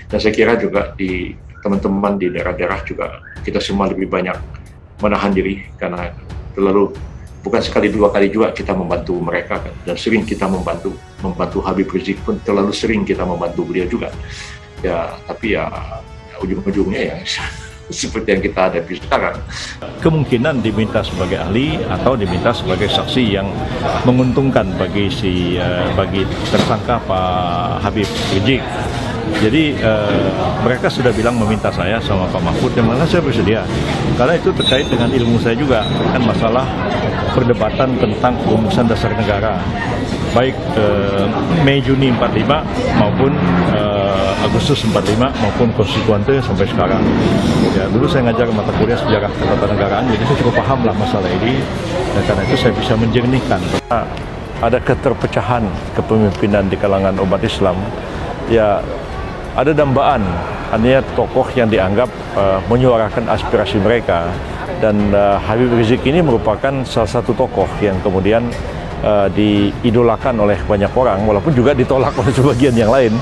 Dan saya kira juga di teman-teman di daerah-daerah juga kita semua lebih banyak menahan diri karena terlalu bukan sekali dua kali juga kita membantu mereka kan, dan sering kita membantu Habib Rizik pun terlalu sering kita membantu beliau juga ya, tapi ya ujung-ujungnya ya seperti yang kita hadapi sekarang. Kemungkinan diminta sebagai ahli atau diminta sebagai saksi yang menguntungkan bagi bagi tersangka Pak Habib Rizik. Jadi mereka sudah bilang meminta saya sama Pak Mahfud, yang mana saya bersedia karena itu terkait dengan ilmu saya juga, kan masalah perdebatan tentang rumusan dasar negara baik Mei Juni 45 maupun Agustus 45 maupun konstituante sampai sekarang. Ya, dulu saya ngajar mata kuliah sejarah ketatanegaraan, jadi saya cukup paham lah masalah ini, dan karena itu saya bisa menjernihkan. Ada keterpecahan kepemimpinan di kalangan umat Islam, ya ada dambaan, artinya tokoh yang dianggap menyuarakan aspirasi mereka, dan Habib Rizik ini merupakan salah satu tokoh yang kemudian diidolakan oleh banyak orang, walaupun juga ditolak oleh sebagian yang lain.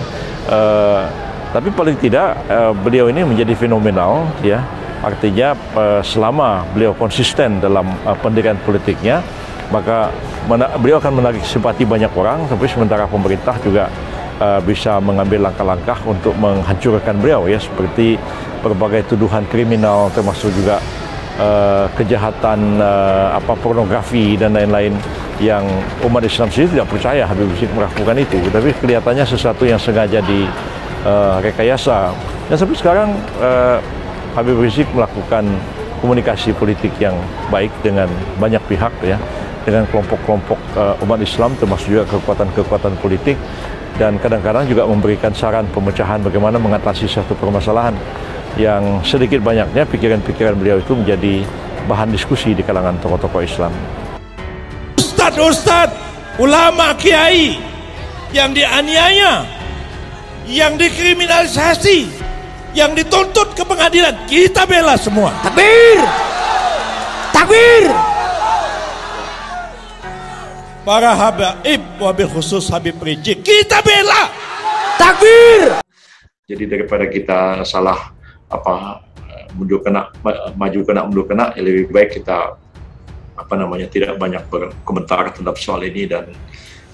Tapi paling tidak beliau ini menjadi fenomenal, ya. Artinya selama beliau konsisten dalam pendirian politiknya, maka beliau akan menarik simpati banyak orang, tapi sementara pemerintah juga bisa mengambil langkah-langkah untuk menghancurkan beliau, ya, seperti berbagai tuduhan kriminal, termasuk juga kejahatan pornografi dan lain-lain, yang umat Islam sendiri tidak percaya Habib Rizik melakukan itu, tapi kelihatannya sesuatu yang sengaja direkayasa. Dan sampai sekarang Habib Rizik melakukan komunikasi politik yang baik dengan banyak pihak, ya, dengan kelompok-kelompok umat Islam, termasuk juga kekuatan-kekuatan politik, dan kadang-kadang juga memberikan saran pemecahan bagaimana mengatasi satu permasalahan yang sedikit banyaknya pikiran-pikiran beliau itu menjadi bahan diskusi di kalangan tokoh-tokoh Islam. Ustadz, ulama, kiai yang dianiaya, yang dikriminalisasi, yang dituntut ke pengadilan, kita bela semua. Takbir! Takbir! Para habaib, wabil khusus Habib Rizik, kita bela. Takbir! Jadi daripada kita salah mundur kena, maju kena, mundur kena, ya lebih baik kita tidak banyak berkomentar terhadap soal ini, dan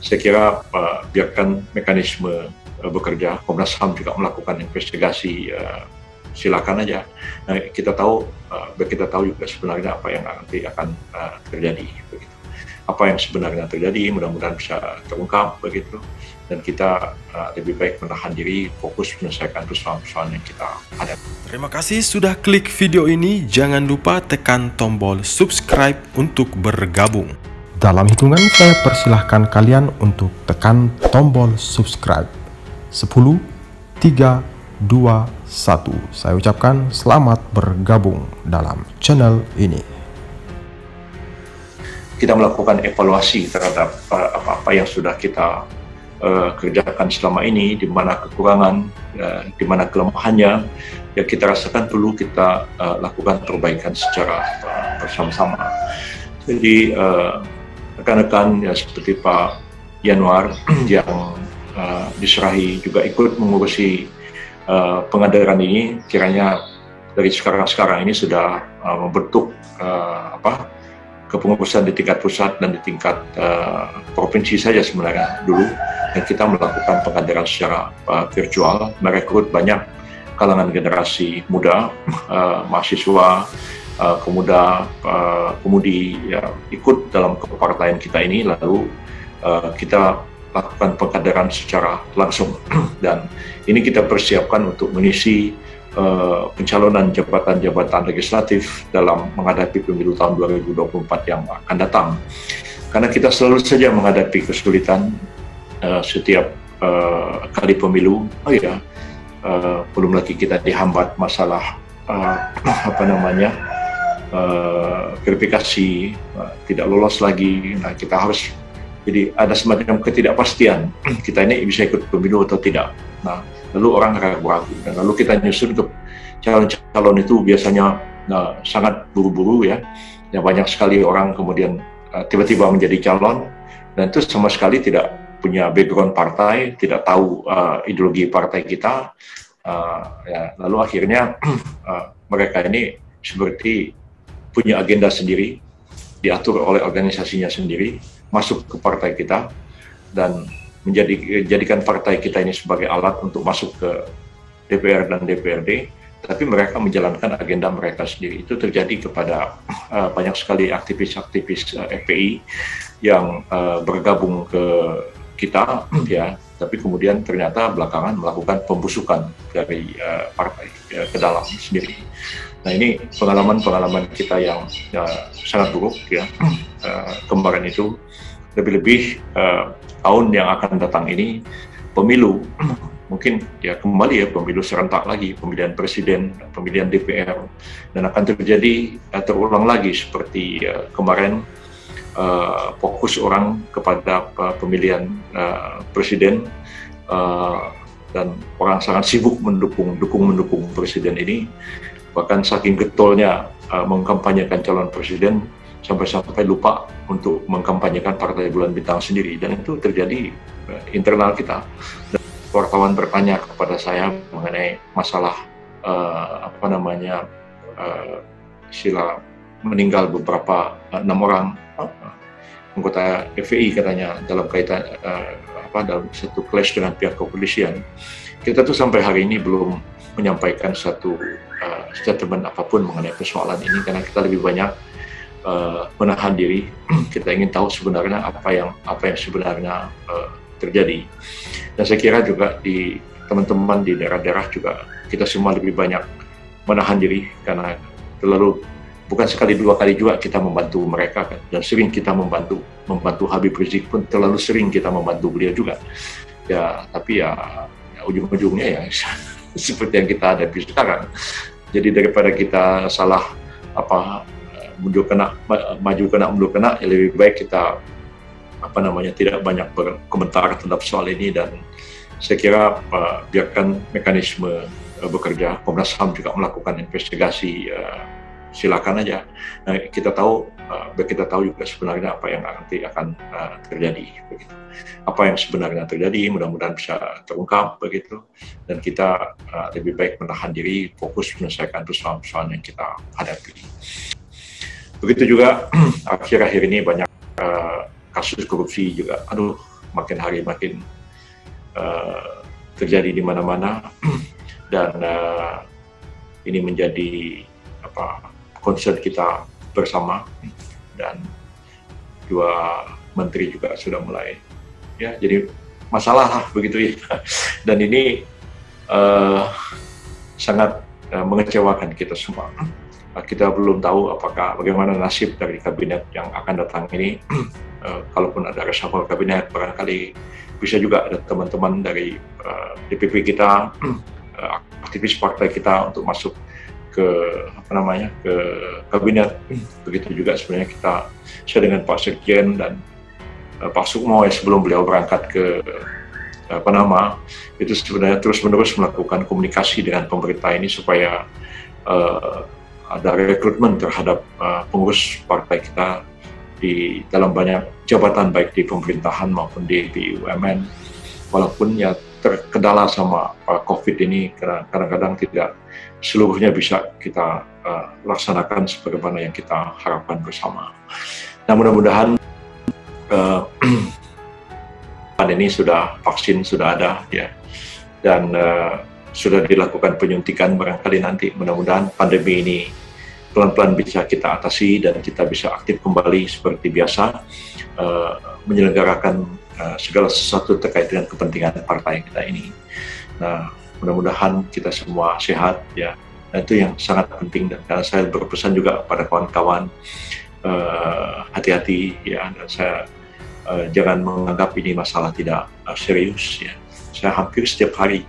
saya kira biarkan mekanisme bekerja. Komnas HAM juga melakukan investigasi, silakan aja. Nah, kita tahu juga sebenarnya apa yang nanti akan terjadi, begitu. Apa yang sebenarnya terjadi, mudah-mudahan bisa terungkap, begitu. Dan kita lebih baik menahan diri, fokus menyelesaikan persoalan-persoalan yang kita hadapi. Terima kasih sudah klik video ini. Jangan lupa tekan tombol subscribe untuk bergabung. Dalam hitungan saya persilahkan kalian untuk tekan tombol subscribe. 10, 3, 2, 1. Saya ucapkan selamat bergabung dalam channel ini. Kita melakukan evaluasi terhadap apa yang sudah kita kerjakan selama ini, di mana kekurangan, di mana kelemahannya, ya kita rasakan perlu kita lakukan perbaikan secara bersama-sama. Jadi rekan-rekan ya, seperti Pak Yanwar yang diserahi juga ikut mengurusi pengadaran ini, kiranya dari sekarang ini sudah membentuk kepengurusan di tingkat pusat dan di tingkat provinsi saja sebenarnya dulu, dan kita melakukan pengadaran secara virtual, merekrut banyak kalangan generasi muda, mahasiswa, pemudi ya, ikut dalam kepartaian kita ini, lalu kita lakukan pengkaderan secara langsung dan ini kita persiapkan untuk mengisi pencalonan jabatan-jabatan legislatif dalam menghadapi pemilu tahun 2024 yang akan datang. Karena kita selalu saja menghadapi kesulitan setiap kali pemilu. Belum lagi kita dihambat masalah verifikasi, tidak lolos lagi. Nah, kita harus, jadi ada semacam ketidakpastian kita ini bisa ikut pemilu atau tidak. Nah, lalu orang ragu-ragu, dan lalu kita nyusun ke calon-calon itu biasanya sangat buru-buru, ya. Yang banyak sekali orang kemudian tiba-tiba menjadi calon, dan itu sama sekali tidak punya background partai, tidak tahu ideologi partai kita, Ya, lalu akhirnya mereka ini seperti punya agenda sendiri, diatur oleh organisasinya sendiri, masuk ke partai kita dan menjadikan partai kita ini sebagai alat untuk masuk ke DPR dan DPRD, tapi mereka menjalankan agenda mereka sendiri. Itu terjadi kepada banyak sekali aktivis-aktivis FPI yang bergabung ke kita, ya. Tapi kemudian ternyata belakangan melakukan pembusukan dari partai ke dalam sendiri. Nah, ini pengalaman-pengalaman kita yang sangat buruk, ya. Kemarin itu lebih-lebih tahun yang akan datang ini pemilu, mungkin ya kembali ya pemilu serentak lagi, pemilihan presiden, pemilihan DPR, dan akan terjadi terulang lagi seperti kemarin. Fokus orang kepada pemilihan presiden dan orang sangat sibuk mendukung presiden ini, bahkan saking getolnya mengkampanyekan calon presiden sampai lupa untuk mengkampanyekan Partai Bulan Bintang sendiri, dan itu terjadi internal kita. Dan wartawan bertanya kepada saya mengenai masalah sila meninggal beberapa 6 orang anggota FPI katanya dalam kaitan dalam satu clash dengan pihak kepolisian. Kita tuh sampai hari ini belum menyampaikan satu statement apapun mengenai persoalan ini, karena kita lebih banyak menahan diri. Kita ingin tahu sebenarnya apa yang sebenarnya terjadi. Dan saya kira juga di teman-teman di daerah-daerah juga kita semua lebih banyak menahan diri, karena bukan sekali dua kali juga kita membantu mereka, kan? Dan sering kita membantu Habib Rizik pun terlalu sering kita membantu beliau juga. Ya, tapi ya ujung-ujungnya ya seperti yang kita hadapi sekarang. Jadi daripada kita salah mundur kena, ya lebih baik kita tidak banyak berkomentar terhadap soal ini, dan saya kira biarkan mekanisme bekerja. Komnas HAM juga melakukan investigasi. Silakan aja. Nah, kita tahu juga sebenarnya apa yang nanti akan terjadi, begitu. Apa yang sebenarnya terjadi mudah-mudahan bisa terungkap, begitu. Dan kita lebih baik menahan diri, fokus menyelesaikan persoalan-persoalan yang kita hadapi. Begitu juga akhir-akhir ini banyak kasus korupsi juga. Makin hari makin terjadi di mana-mana, dan ini menjadi concern kita bersama, dan dua menteri juga sudah mulai ya jadi masalah lah, begitu ya. Dan ini sangat mengecewakan kita semua. Kita belum tahu bagaimana nasib dari kabinet yang akan datang ini. Kalaupun ada reshuffle kabinet, barangkali bisa juga ada teman-teman dari DPP kita, aktivis partai kita untuk masuk ke kabinet. Begitu juga sebenarnya saya dengan Pak Sekjen dan Pak Sukmo sebelum beliau berangkat ke Panama, itu sebenarnya terus-menerus melakukan komunikasi dengan pemerintah ini supaya ada rekrutmen terhadap pengurus partai kita di dalam banyak jabatan, baik di pemerintahan maupun di BUMN. Walaupun ya terkendala sama COVID ini, kadang-kadang tidak seluruhnya bisa kita laksanakan sebagaimana yang kita harapkan bersama. Nah, mudah-mudahan ini vaksin sudah ada, ya, dan sudah dilakukan penyuntikan. Barangkali nanti mudah-mudahan pandemi ini pelan-pelan bisa kita atasi dan kita bisa aktif kembali seperti biasa, menyelenggarakan segala sesuatu terkait dengan kepentingan partai kita ini. Nah, mudah-mudahan kita semua sehat, ya. Nah, itu yang sangat penting, dan karena saya berpesan juga pada kawan-kawan hati-hati, ya, dan saya jangan menganggap ini masalah tidak serius, ya. Saya hampir setiap hari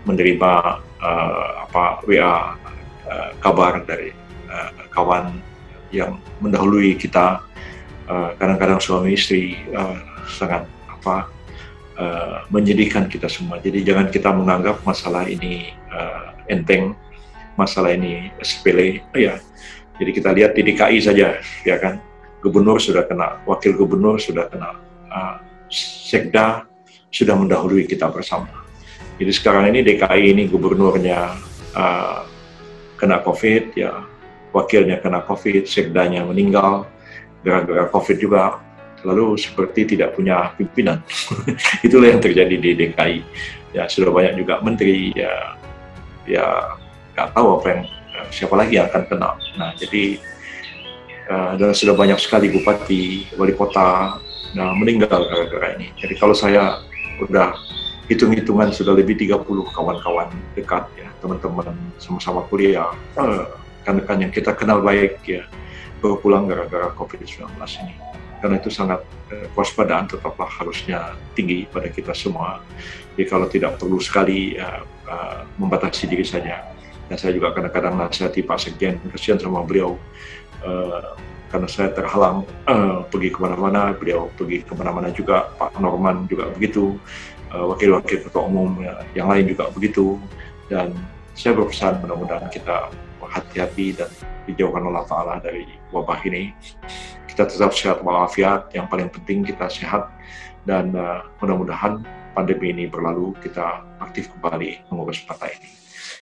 menerima WA kabar dari kawan yang mendahului kita, kadang-kadang suami istri, sangat menyedihkan kita semua. Jadi jangan kita menganggap masalah ini enteng, masalah ini sepele, ya. Jadi kita lihat di DKI saja, ya kan, gubernur sudah kena, wakil gubernur sudah kena, sekda sudah mendahului kita bersama. Jadi sekarang ini DKI ini gubernurnya kena COVID, ya, wakilnya kena COVID, sekdanya meninggal gara-gara COVID juga, lalu seperti tidak punya pimpinan. Itulah yang terjadi di DKI. Ya, sudah banyak juga menteri, ya nggak tahu apa yang siapa lagi yang akan kena. Nah, jadi dan sudah banyak sekali bupati, wali kota meninggal gara-gara ini. Jadi kalau saya udah hitung-hitungan sudah lebih 30 kawan-kawan dekat, ya, teman-teman sama-sama kuliah, rekan-rekan yang kita kenal baik, ya, baru pulang gara-gara COVID-19 ini. Karena itu sangat kewaspadaan tetaplah harusnya tinggi pada kita semua. Jadi kalau tidak perlu sekali membatasi diri saja. Dan saya juga kadang-kadang nasihati Pak Sekjen, kasihan sama beliau, karena saya terhalang pergi kemana-mana, beliau pergi kemana-mana juga, Pak Norman juga begitu, wakil-wakil ketua umum yang lain juga begitu. Dan saya berpesan mudah-mudahan kita hati-hati dan dijauhkan Allah Ta'ala dari wabah ini. Kita tetap sehat walafiat, yang paling penting kita sehat, dan mudah-mudahan pandemi ini berlalu, kita aktif kembali mengurus partai ini.